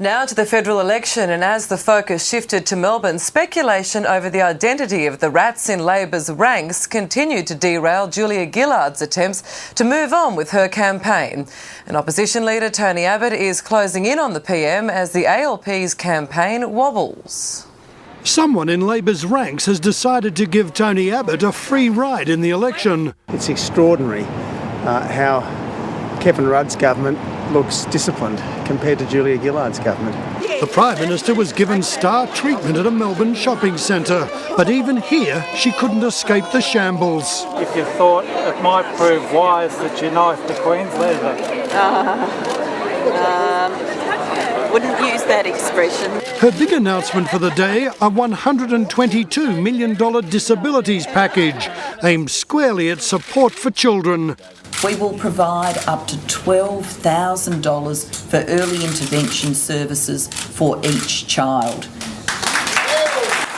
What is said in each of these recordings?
Now to the federal election, and as the focus shifted to Melbourne, speculation over the identity of the rats in Labor's ranks continued to derail Julia Gillard's attempts to move on with her campaign. And opposition leader Tony Abbott is closing in on the PM as the ALP's campaign wobbles. Someone in Labor's ranks has decided to give Tony Abbott a free ride in the election. It's extraordinary how Kevin Rudd's government looks disciplined compared to Julia Gillard's government. The Prime Minister was given star treatment at a Melbourne shopping centre, but even here she couldn't escape the shambles. If you thought it might prove wise that you knifed the Queenslander. Wouldn't use that expression. Her big announcement for the day, a $122 million disabilities package aimed squarely at support for children. We will provide up to $12,000 for early intervention services for each child.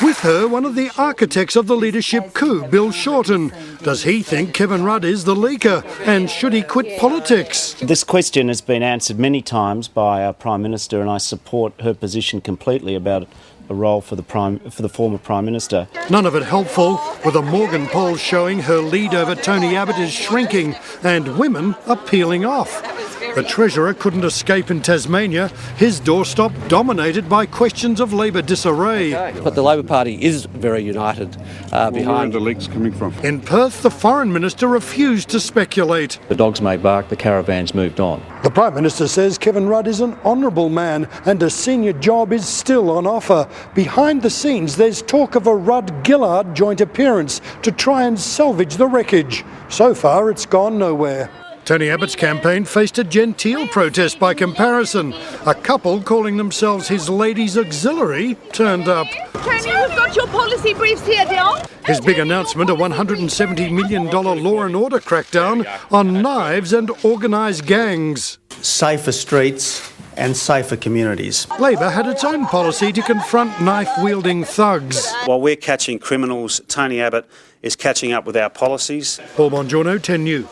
With her, one of the architects of the leadership coup, Bill Shorten. Does he think Kevin Rudd is the leaker, and should he quit politics? This question has been answered many times by our Prime Minister, and I support her position completely about a role for the former Prime Minister. None of it helpful, with a Morgan poll showing her lead over Tony Abbott is shrinking and women are peeling off. The Treasurer couldn't escape in Tasmania, his doorstep dominated by questions of Labor disarray. But the Labor Party is very united behind... Where are the leaks coming from? In Perth, the Foreign Minister refused to speculate. The dogs may bark, the caravan's moved on. The Prime Minister says Kevin Rudd is an honourable man and a senior job is still on offer. Behind the scenes, there's talk of a Rudd-Gillard joint appearance to try and salvage the wreckage. So far, it's gone nowhere. Tony Abbott's campaign faced a genteel protest by comparison. A couple calling themselves his ladies' auxiliary turned up. Tony, we've got your policy briefs here, dear. His big announcement, a $170 million law and order crackdown on knives and organised gangs. Safer streets and safer communities. Labor had its own policy to confront knife-wielding thugs. While we're catching criminals, Tony Abbott is catching up with our policies. Paul Bongiorno, 10 News.